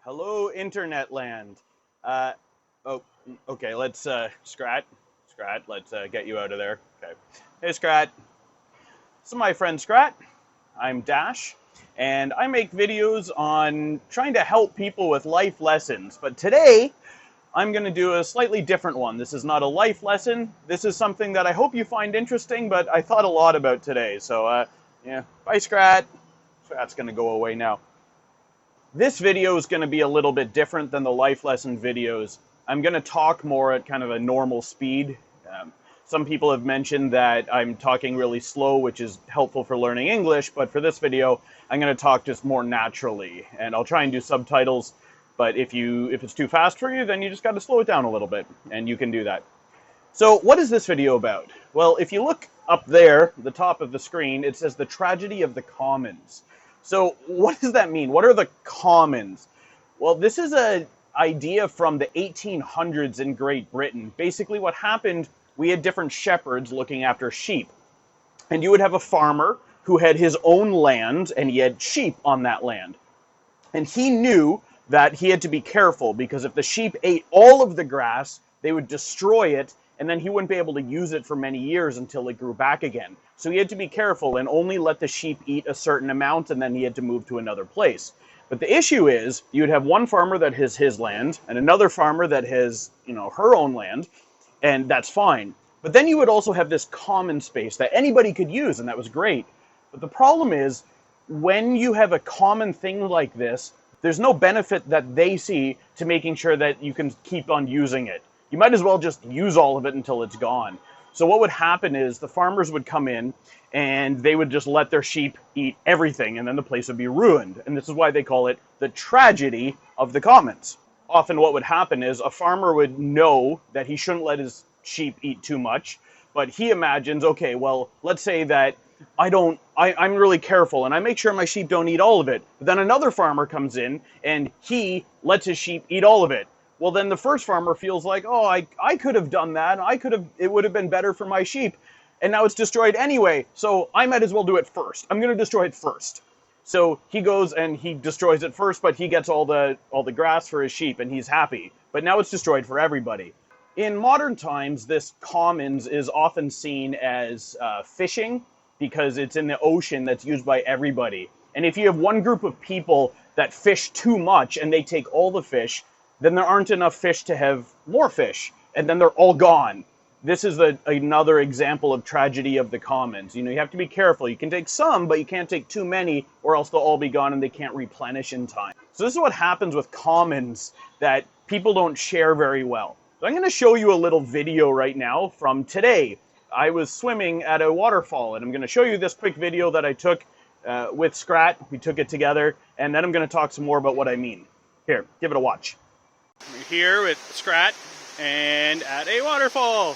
Hello, internet land. Uh, oh, okay, let's, Skrat, let's get you out of there. Okay. Hey, Skrat. This is my friend Skrat. I'm Dash, and I make videos on trying to help people with life lessons. But today, I'm going to do a slightly different one. This is not a life lesson. This is something that I hope you find interesting, but I thought a lot about today. So, yeah, bye, Skrat. Skrat's going to go away now. This video is going to be a little bit different than the life lesson videos. I'm going to talk more at kind of a normal speed. Some people have mentioned that I'm talking really slow, which is helpful for learning English, but for this video, I'm going to talk just more naturally. And I'll try and do subtitles, but if it's too fast for you, then you just got to slow it down a little bit, and you can do that. So what is this video about? Well, if you look up there, the top of the screen, it says the tragedy of the commons. So what does that mean? What are the commons? Well, this is an idea from the 1800s in Great Britain. Basically what happened, we had different shepherds looking after sheep. And you would have a farmer who had his own land, and he had sheep on that land. And he knew that he had to be careful, because if the sheep ate all of the grass, they would destroy it, and then he wouldn't be able to use it for many years until it grew back again. So he had to be careful and only let the sheep eat a certain amount, and then he had to move to another place. But the issue is, you'd have one farmer that has his land, and another farmer that has, her own land, and that's fine. But then you would also have this common space that anybody could use, and that was great. But the problem is, when you have a common thing like this, there's no benefit that they see to making sure that you can keep on using it. You might as well just use all of it until it's gone. So what would happen is the farmers would come in and they would just let their sheep eat everything, and then the place would be ruined. And this is why they call it the tragedy of the commons. Often what would happen is a farmer would know that he shouldn't let his sheep eat too much, but he imagines, okay, well, let's say that I'm really careful and I make sure my sheep don't eat all of it. But then another farmer comes in and he lets his sheep eat all of it. Well, then the first farmer feels like, oh, I could have done that. It would have been better for my sheep. And now it's destroyed anyway. So I might as well do it first. I'm going to destroy it first. So he goes and he destroys it first, but he gets all the grass for his sheep and he's happy. But now it's destroyed for everybody. In modern times, this commons is often seen as fishing, because it's in the ocean that's used by everybody. And if you have one group of people that fish too much and they take all the fish, then there aren't enough fish to have more fish, and then they're all gone. This is another example of tragedy of the commons. You have to be careful. You can take some, but you can't take too many, or else they'll all be gone and they can't replenish in time. So this is what happens with commons that people don't share very well. So I'm going to show you a little video right now from today. I was swimming at a waterfall, and I'm going to show you this quick video that I took with Skrat. We took it together, and then I'm going to talk some more about what I mean. Here, give it a watch. We're here with Skrat and at a waterfall.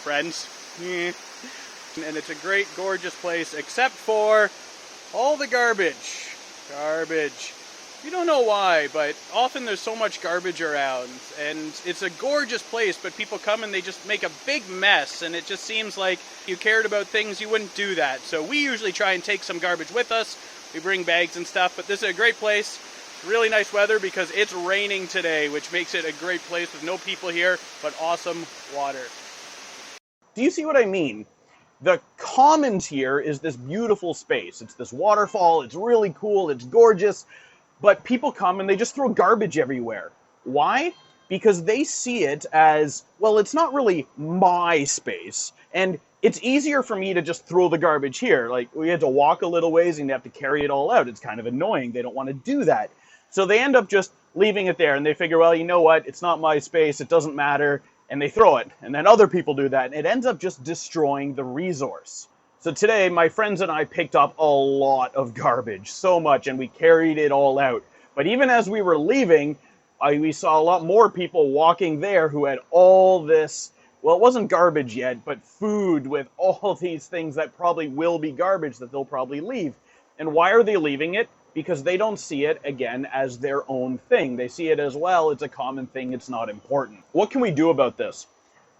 Friends. And it's a great, gorgeous place, except for all the garbage. Garbage. You don't know why, but often there's so much garbage around, and it's a gorgeous place, but people come and they just make a big mess, and it just seems like you cared about things, you wouldn't do that. So we usually try and take some garbage with us. We bring bags and stuff, but this is a great place. Really nice weather because it's raining today, which makes it a great place with no people here, but awesome water. Do you see what I mean? The commons here is this beautiful space. It's this waterfall. It's really cool. It's gorgeous. But people come and they just throw garbage everywhere. Why? Because they see it as, well, it's not really my space. And it's easier for me to just throw the garbage here. Like, we had to walk a little ways and you have to carry it all out. It's kind of annoying. They don't want to do that. So they end up just leaving it there, and they figure, well, you know what? It's not my space. It doesn't matter. And they throw it. And then other people do that. And it ends up just destroying the resource. So today, my friends and I picked up a lot of garbage, so much, and we carried it all out. But even as we were leaving, we saw a lot more people walking there who had all this, well, it wasn't garbage yet, but food with all these things that probably will be garbage that they'll probably leave. And why are they leaving it? Because they don't see it, again, as their own thing. They see it as, well, it's a common thing, it's not important. What can we do about this?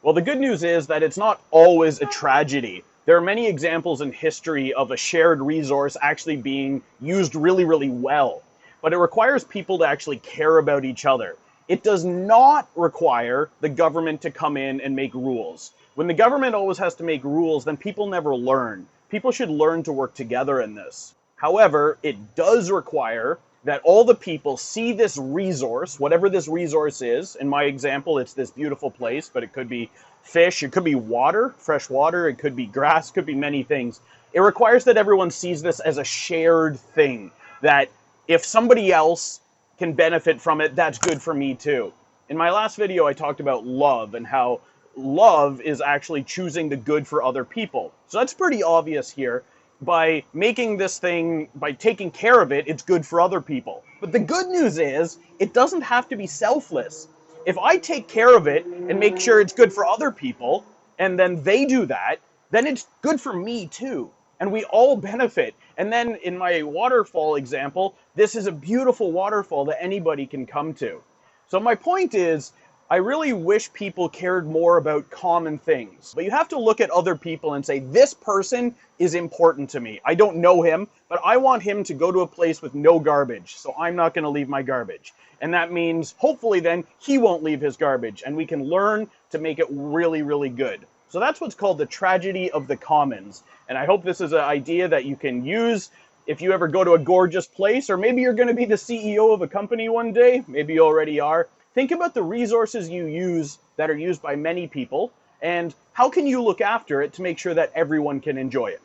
Well, the good news is that it's not always a tragedy. There are many examples in history of a shared resource actually being used really, really well. but it requires people to actually care about each other. It does not require the government to come in and make rules. When the government always has to make rules, then people never learn. People should learn to work together in this. However, it does require that all the people see this resource, whatever this resource is. In my example, it's this beautiful place, but it could be fish, it could be water, fresh water, it could be grass, it could be many things. It requires that everyone sees this as a shared thing, that if somebody else can benefit from it, that's good for me too. In my last video, I talked about love and how love is actually choosing the good for other people. So that's pretty obvious here. By making this thing, by taking care of it, it's good for other people. But the good news is, it doesn't have to be selfless. If I take care of it and make sure it's good for other people, and then they do that, then it's good for me too. And we all benefit. And then in my waterfall example, this is a beautiful waterfall that anybody can come to. So my point is, I really wish people cared more about common things. But you have to look at other people and say, this person is important to me. I don't know him, but I want him to go to a place with no garbage, so I'm not going to leave my garbage. And that means, hopefully then, he won't leave his garbage, and we can learn to make it really, really good. So that's what's called the tragedy of the commons. And I hope this is an idea that you can use if you ever go to a gorgeous place, or maybe you're going to be the CEO of a company one day. Maybe you already are. Think about the resources you use that are used by many people, and how can you look after it to make sure that everyone can enjoy it.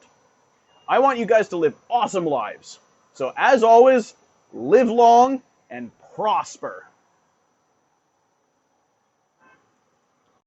I want you guys to live awesome lives. So as always, live long and prosper.